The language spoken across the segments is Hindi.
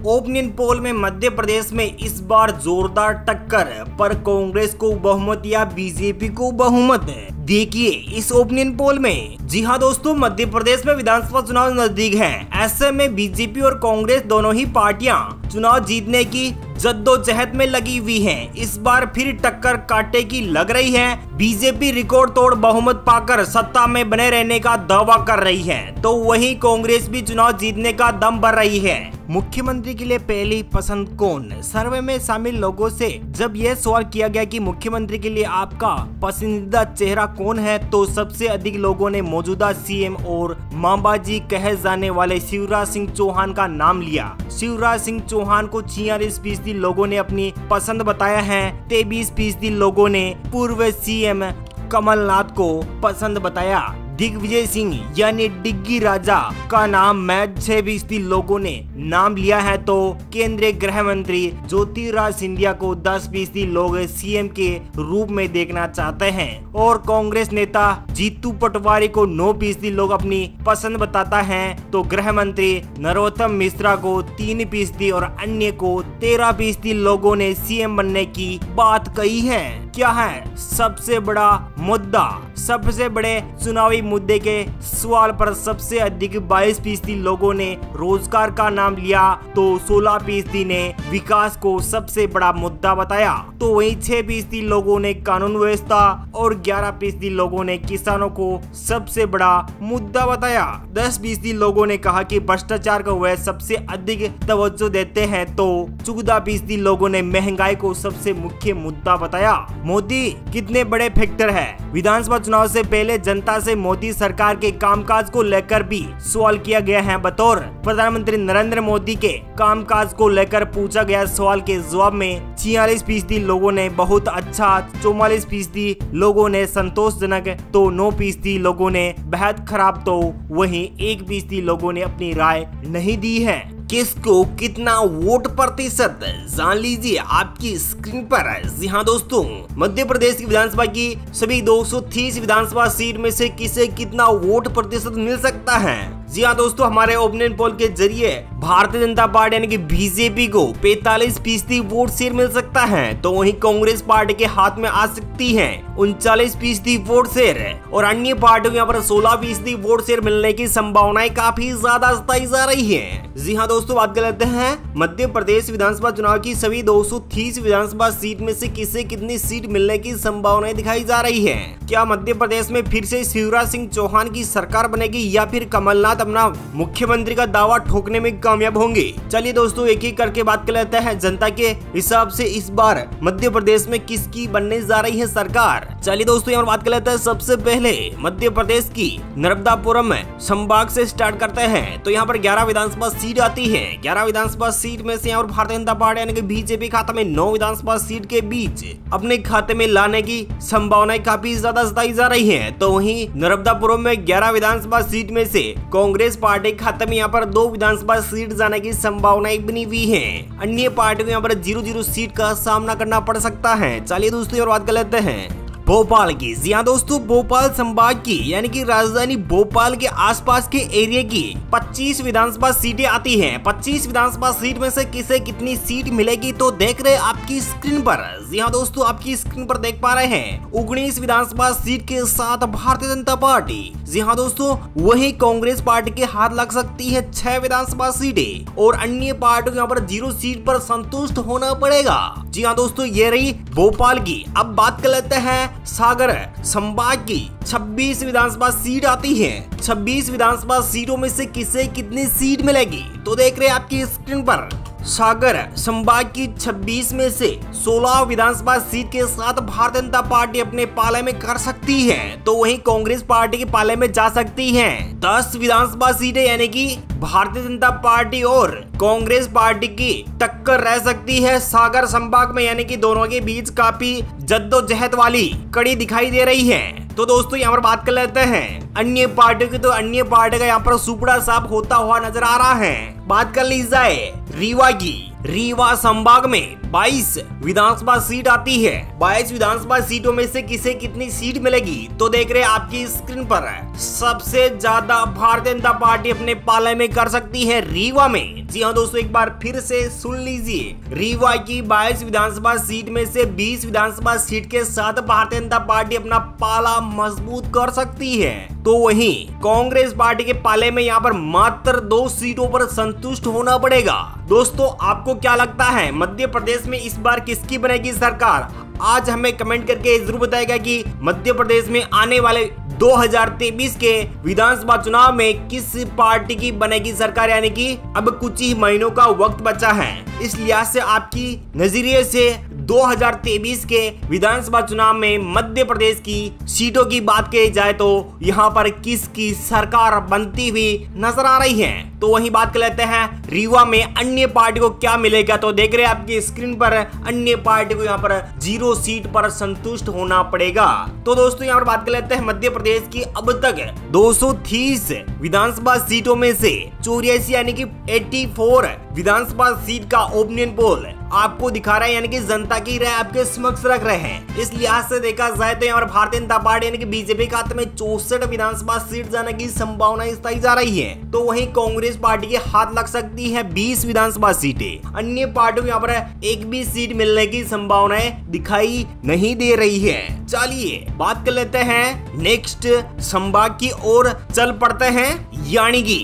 ओपिनियन पोल में मध्य प्रदेश में इस बार जोरदार टक्कर, पर कांग्रेस को बहुमत या बीजेपी को बहुमत। देखिए इस ओपिनियन पोल में। जी हाँ दोस्तों, मध्य प्रदेश में विधानसभा चुनाव नजदीक हैं। ऐसे में बीजेपी और कांग्रेस दोनों ही पार्टियां चुनाव जीतने की जद्दोजहद में लगी हुई हैं। इस बार फिर टक्कर कांटे की लग रही है। बीजेपी रिकॉर्ड तोड़ बहुमत पाकर सत्ता में बने रहने का दावा कर रही है, तो वहीं कांग्रेस भी चुनाव जीतने का दम भर रही है। मुख्यमंत्री के लिए पहली पसंद कौन? सर्वे में शामिल लोगों से जब यह सवाल किया गया कि मुख्यमंत्री के लिए आपका पसंदीदा चेहरा कौन है, तो सबसे अधिक लोगों ने मौजूदा सीएम और मामाजी कहे जाने वाले शिवराज सिंह चौहान का नाम लिया। शिवराज सिंह चौहान को 46% लोगों ने अपनी पसंद बताया है। 23% लोगों ने पूर्व सीएम कमलनाथ को पसंद बताया। दिग्विजय सिंह यानी डिग्गी राजा का नाम में 6% लोगों ने नाम लिया है, तो केंद्रीय गृह मंत्री ज्योतिरादित्य सिंधिया को 10% लोग सीएम के रूप में देखना चाहते हैं, और कांग्रेस नेता जीतू पटवारी को 9% लोग अपनी पसंद बताता है, तो गृह मंत्री नरोत्तम मिश्रा को 3% और अन्य को 13% लोगों ने सीएम बनने की बात कही है। क्या है सबसे बड़ा मुद्दा? सबसे बड़े चुनावी मुद्दे के सवाल पर सबसे अधिक 22% लोगों ने रोजगार का नाम लिया, तो 16% ने विकास को सबसे बड़ा मुद्दा बताया, तो वहीं 6% लोगों ने कानून व्यवस्था और 11% लोगों ने किसानों को सबसे बड़ा मुद्दा बताया। 10% लोगों ने कहा कि भ्रष्टाचार को वह सबसे अधिक तवज्जो देते हैं, तो 14% लोगों ने महंगाई को सबसे मुख्य मुद्दा बताया। मोदी कितने बड़े फैक्टर है? विधानसभा चुनाव से पहले जनता से मोदी सरकार के कामकाज को लेकर भी सवाल किया गया है। बतौर प्रधानमंत्री नरेंद्र मोदी के कामकाज को लेकर पूछा गया सवाल के जवाब में 46% लोगों ने बहुत अच्छा, 44% लोगों ने संतोषजनक, तो 9% लोगों ने बेहद खराब, तो वहीं 1% लोगों ने अपनी राय नहीं दी है। किसको कितना वोट प्रतिशत जान लीजिए आपकी स्क्रीन पर। जी हाँ दोस्तों, मध्य प्रदेश की विधानसभा की सभी 230 विधानसभा सीट में से किसे कितना वोट प्रतिशत मिल सकता है? जी हाँ दोस्तों, हमारे ओपिनियन पोल के जरिए भारतीय जनता पार्टी यानी कि बीजेपी को 45% वोट शेयर मिल सकता है, तो वहीं कांग्रेस पार्टी के हाथ में आ सकती है 39% वोट शेयर, और अन्य पार्टियों को यहाँ पर 16% वोट शेयर मिलने की संभावनाएं काफी ज्यादा जताई जा रही है। जी हाँ दोस्तों, बात कर लेते हैं मध्य प्रदेश विधानसभा चुनाव की सभी 230 विधानसभा सीट में से किसे कितनी सीट मिलने की संभावनाएं दिखाई जा रही है। क्या मध्य प्रदेश में फिर से शिवराज सिंह चौहान की सरकार बनेगी, या फिर कमलनाथ अपना मुख्यमंत्री का दावा ठोकने में कामयाब होंगे? चलिए दोस्तों, एक एक करके बात कर लेते हैं। जनता के हिसाब से इस बार मध्य प्रदेश में किसकी बनने जा रही है सरकार? चलिए दोस्तों, यहाँ बात कर लेते हैं। सबसे पहले मध्य प्रदेश की नर्मदापुरम संभाग से स्टार्ट करते हैं, तो यहाँ पर 11 विधानसभा सीट आती है। 11 विधानसभा सीट में से यहाँ पर भारतीय जनता पार्टी यानी कि बीजेपी खाते में 9 विधानसभा सीट के बीच अपने खाते में लाने की संभावनाएं काफी ज्यादा जताई जा रही है, तो वहीं नर्मदापुरम में 11 विधानसभा सीट में से कांग्रेस पार्टी खाते में यहाँ पर 2 विधानसभा सीट जाने की संभावनाएं बनी हुई है। अन्य पार्टियों को यहाँ पर 0-0 सीट का सामना करना पड़ सकता है। चलिए दोस्तों, और बात कर लेते हैं भोपाल की। जी हाँ दोस्तों, भोपाल संभाग की यानी कि राजधानी भोपाल के आसपास के एरिया की 25 विधानसभा सीटें आती हैं। 25 विधानसभा सीट में से किसे कितनी सीट मिलेगी, तो देख रहे आपकी स्क्रीन पर। जी हाँ दोस्तों, आपकी स्क्रीन पर देख पा रहे हैं 19 विधानसभा सीट के साथ भारतीय जनता पार्टी। जी हाँ दोस्तों, वही कांग्रेस पार्टी के हाथ लग सकती है 6 विधानसभा सीटें, और अन्य पार्टियों को यहाँ पर 0 सीट पर संतुष्ट होना पड़ेगा। जी हाँ दोस्तों, ये रही भोपाल की। अब बात कर लेते हैं सागर संभाग की 26 विधानसभा सीट आती है। 26 विधानसभा सीटों में से किसे कितनी सीट मिलेगी, तो देख रहे हैं आपकी स्क्रीन पर। सागर संभाग की 26 में से 16 विधानसभा सीट के साथ भारतीय जनता पार्टी अपने पाले में कर सकती है, तो वहीं कांग्रेस पार्टी के पाले में जा सकती है 10 विधानसभा सीटें, यानी कि भारतीय जनता पार्टी और कांग्रेस पार्टी की टक्कर रह सकती है सागर संभाग में, यानी कि दोनों के बीच काफी जद्दोजहद वाली कड़ी दिखाई दे रही है। तो दोस्तों, यहाँ पर बात कर लेते हैं अन्य पार्टियों की, तो अन्य पार्टी का यहाँ पर सुपड़ा साफ होता हुआ नजर आ रहा है। बात कर ली जाए रीवा की। रीवा संभाग में 22 विधानसभा सीट आती है। 22 विधानसभा सीटों में से किसे कितनी सीट मिलेगी तो देख रहे हैं आपकी स्क्रीन पर। सबसे ज्यादा भारतीय जनता पार्टी अपने पाले में कर सकती है रीवा में। जी हाँ दोस्तों, एक बार फिर से सुन लीजिए, रीवा की 22 विधानसभा सीट में से 20 विधानसभा सीट के साथ भारतीय जनता पार्टी अपना पाला मजबूत कर सकती है। तो वहीं कांग्रेस पार्टी के पाले में यहाँ पर मात्र 2 सीटों पर संतुष्ट होना पड़ेगा। दोस्तों, आपको क्या लगता है मध्य प्रदेश में इस बार किसकी बनेगी सरकार? आज हमें कमेंट करके जरूर बताएगा कि मध्य प्रदेश में आने वाले 2023 के विधानसभा चुनाव में किस पार्टी की बनेगी सरकार, यानी कि अब कुछ ही महीनों का वक्त बचा है। इस लिहाज से आपकी नजरिए से 2023 के विधानसभा चुनाव में मध्य प्रदेश की सीटों की बात की जाए तो यहाँ पर किसकी सरकार बनती हुई नजर आ रही है? तो वही बात कर लेते हैं रीवा में अन्य पार्टी को क्या मिलेगा। तो देख रहे हैं आपकी स्क्रीन पर, अन्य पार्टी को यहाँ पर 0 सीट पर संतुष्ट होना पड़ेगा। तो दोस्तों यहाँ पर बात कर लेते हैं मध्य प्रदेश की अब तक 230 विधानसभा सीटों में से 84 यानी कि 84 विधानसभा सीट का ओपिनियन पोल आपको दिखा रहा है, यानी कि जनता की राय आपके समक्ष रख रहे हैं। इस लिहाज से देखा जाए तो यहाँ पर भारतीय जनता पार्टी यानी कि बीजेपी के खाते में 64 विधानसभा सीट जाने की संभावना बताई जा रही है। तो वहीं कांग्रेस पार्टी के हाथ लग सकती है 20 विधानसभा सीटें। अन्य पार्टियों को यहाँ पर एक भी सीट मिलने की संभावनाएं दिखाई नहीं दे रही है। चलिए बात कर लेते हैं नेक्स्ट संभाग की ओर चल पड़ते हैं, यानी कि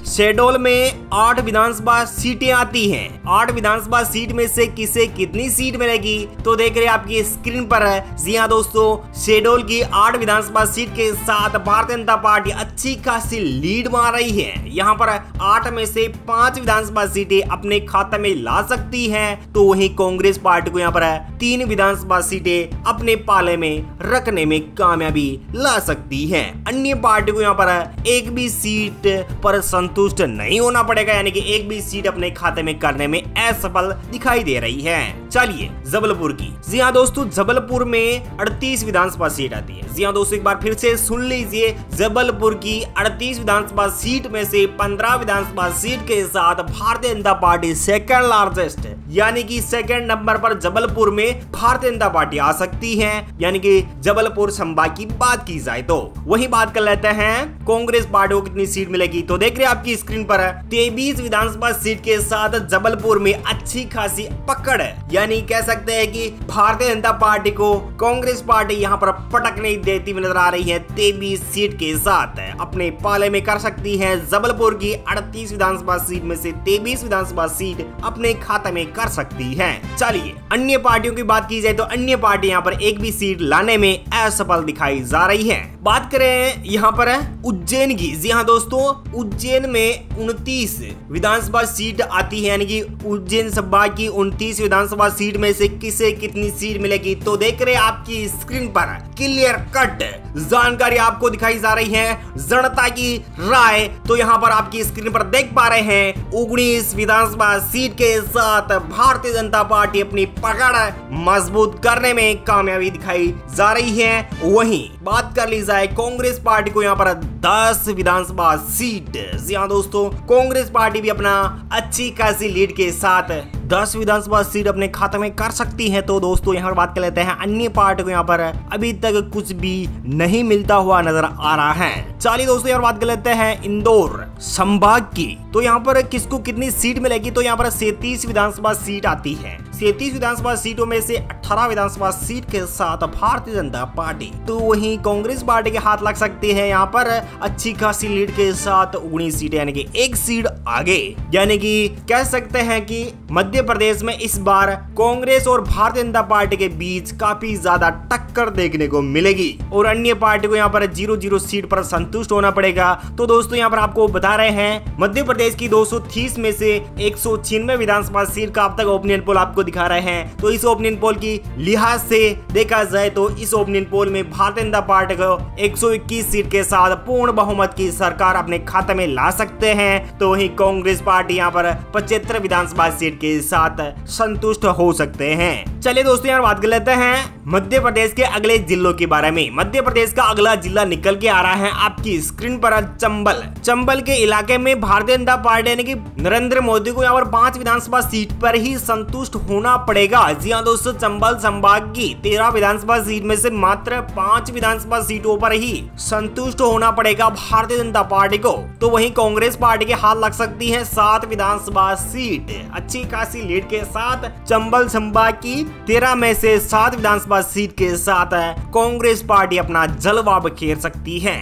शहडोल में 8 विधानसभा सीटें आती हैं। 8 विधानसभा सीट में से किसे कितनी सीट मिलेगी तो देख रहे हैं आपकी स्क्रीन पर। जी हाँ दोस्तों, शहडोल की 8 विधानसभा सीट के साथ भारतीय जनता पार्टी अच्छी खासी लीड मार रही है। यहाँ पर 8 में से 5 विधानसभा सीटें अपने खाते में ला सकती है। तो वहीं कांग्रेस पार्टी को यहाँ पर 3 विधानसभा सीटें अपने पाले में रखने में कामयाबी ला सकती है। अन्य पार्टी को यहाँ पर एक भी सीट पर संतुष्ट नहीं होना पड़ेगा, यानी कि एक भी सीट अपने खाते में करने में असफल दिखाई दे रही है। चलिए जबलपुर की, जी हाँ दोस्तों, जबलपुर में 38 विधानसभा सीट आती है। जी हाँ दोस्तों, एक बार फिर से सुन लीजिए, जबलपुर की 38 विधानसभा सीट में से 15 विधानसभा सीट के साथ Bharatiya Janata party second largest यानी कि सेकंड नंबर पर जबलपुर में भारतीय जनता पार्टी आ सकती है। यानी कि जबलपुर संभाग की बात की जाए तो वही बात कर लेते हैं कांग्रेस पार्टी को कितनी सीट मिलेगी। तो देख रहे हैं आपकी स्क्रीन पर 23 विधानसभा सीट के साथ जबलपुर में अच्छी खासी पकड़, यानी कह सकते हैं कि भारतीय जनता पार्टी को कांग्रेस पार्टी यहाँ पर पटक नहीं देती नजर आ रही है। 23 सीट के साथ अपने पाले में कर सकती है। जबलपुर की 38 विधानसभा सीट में से 23 विधानसभा सीट अपने खाते में कर सकती है। चलिए अन्य पार्टियों की बात की जाए तो अन्य पार्टी यहाँ पर एक भी सीट लाने में असफल दिखाई जा रही है। बात करें यहाँ पर उज्जैन की, जी हाँ दोस्तों, उज्जैन में 29 विधानसभा सीट आती है, यानी कि उज्जैन संभाग की 29 विधानसभा सीट में से किसे कितनी सीट मिलेगी तो देख रहे हैं आपकी स्क्रीन पर क्लियर कट जानकारी आपको दिखाई जा रही है। जनता की राय तो यहाँ पर आपकी स्क्रीन पर देख पा रहे हैं। 19 विधानसभा सीट के साथ भारतीय जनता पार्टी अपनी पकड़ मजबूत करने में कामयाबी दिखाई जा रही है। वहीं बात कर ली जाए कांग्रेस पार्टी को यहाँ पर 10 विधानसभा सीट, जी हाँ दोस्तों, कांग्रेस पार्टी भी अपना अच्छी खासी लीड के साथ 10 विधानसभा सीट अपने खाते में कर सकती है। तो दोस्तों यहाँ पर बात कर लेते हैं अन्य पार्टी को यहाँ पर अभी तक कुछ भी नहीं मिलता हुआ नजर आ रहा है। चलिए दोस्तों यहाँ पर बात कर लेते हैं इंदौर संभाग की, तो यहाँ पर किसको कितनी सीट मिलेगी तो यहाँ पर 37 विधानसभा सीट आती है। 37 विधानसभा सीटों में से 18 विधानसभा सीट के साथ भारतीय जनता पार्टी, तो वहीं कांग्रेस पार्टी के हाथ लग सकती है यहाँ पर अच्छी खासी लीड के साथ 19 सीटें, यानी कि एक सीट आगे। यानी कि कह सकते हैं कि मध्य प्रदेश में इस बार कांग्रेस और भारतीय जनता पार्टी के बीच काफी ज्यादा टक्कर देखने को मिलेगी और अन्य पार्टी को यहाँ पर 0-0 सीट पर संतुष्ट होना पड़ेगा। तो दोस्तों यहाँ पर आपको बता रहे हैं मध्य प्रदेश की 230 में से 196 विधानसभा सीट का अब तक ओपिनियन पोल आपको दिखा रहे हैं। तो इस ओपिनियन पोल की लिहाज से देखा जाए तो इस ओपिनियन पोल में भारतीय जनता पार्टी को 121 सीट के साथ पूर्ण बहुमत की सरकार अपने खाते में ला सकते हैं। तो वहीं कांग्रेस पार्टी यहाँ पर 75 विधानसभा सीट के साथ संतुष्ट हो सकते हैं। चलिए दोस्तों यहाँ बात कर लेते हैं मध्य प्रदेश के अगले जिलों के बारे में। मध्य प्रदेश का अगला जिला निकल के आ रहा है आपकी स्क्रीन पर, चंबल। चंबल के इलाके में भारतीय जनता पार्टी यानी कि नरेंद्र मोदी को यहाँ पर 5 विधानसभा सीट पर ही संतुष्ट होना पड़ेगा। जी हाँ दोस्तों, चंबल संभाग की 13 विधानसभा सीट में से मात्र 5 विधानसभा सीटों पर ही संतुष्ट होना पड़ेगा भारतीय जनता पार्टी को। तो वहीं कांग्रेस पार्टी के हाथ लग सकती है 7 विधानसभा सीट। अच्छी खासी लीड के साथ चंबल संभाग की 13 में से 7 विधानसभा सीट के साथ कांग्रेस पार्टी अपना जलवा बिखेर सकती है।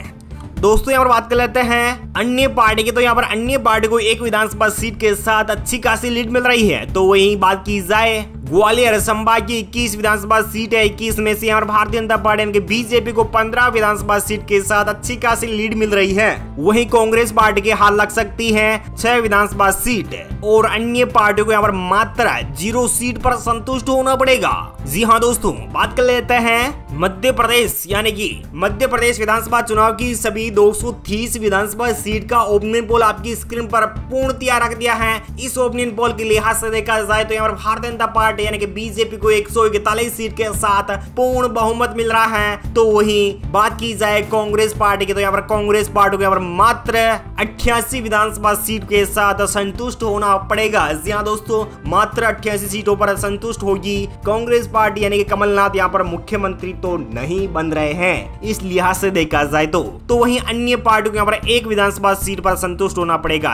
दोस्तों यहाँ पर बात कर लेते हैं अन्य पार्टी की। तो यहाँ पर अन्य पार्टी को 1 विधानसभा सीट के साथ अच्छी खासी लीड मिल रही है। तो वहीं बात की जाए ग्वालियर संभाग की 21 विधानसभा सीट है। 21 में से यहाँ पर भारतीय जनता पार्टी के बीजेपी को 15 विधानसभा सीट के साथ अच्छी खासी लीड मिल रही है। वहीं कांग्रेस पार्टी के हाथ लग सकती है 6 विधानसभा सीट और अन्य पार्टियों को यहाँ पर मात्र 0 सीट पर संतुष्ट होना पड़ेगा। जी हाँ दोस्तों, बात कर लेते हैं मध्य प्रदेश यानी कि मध्य प्रदेश विधानसभा चुनाव की सभी 230 विधानसभा सीट का ओपिनियन पोल आपकी स्क्रीन पर पूर्णतया रख दिया है। इस ओपिनियन पोल के लिहाज से देखा जाए तो यहाँ पर भारतीय जनता पार्टी यानी कि बीजेपी को 141 सीट के साथ पूर्ण बहुमत मिल रहा है। तो वहीं बात की जाए कांग्रेस पार्टी की, तो यहाँ पर कांग्रेस पार्टी को यहाँ पर मात्र 88 विधानसभा सीट के साथ संतुष्ट होना पड़ेगा। जी हाँ दोस्तों, मात्र 88 सीटों पर संतुष्ट होगी कांग्रेस पार्टी यानी कि कमलनाथ यहाँ पर मुख्यमंत्री तो नहीं बन रहे हैं इस लिहाज से देखा जाए तो वहीं अन्य पार्टियों को यहाँ पर 1 विधानसभा सीट पर संतुष्ट होना पड़ेगा।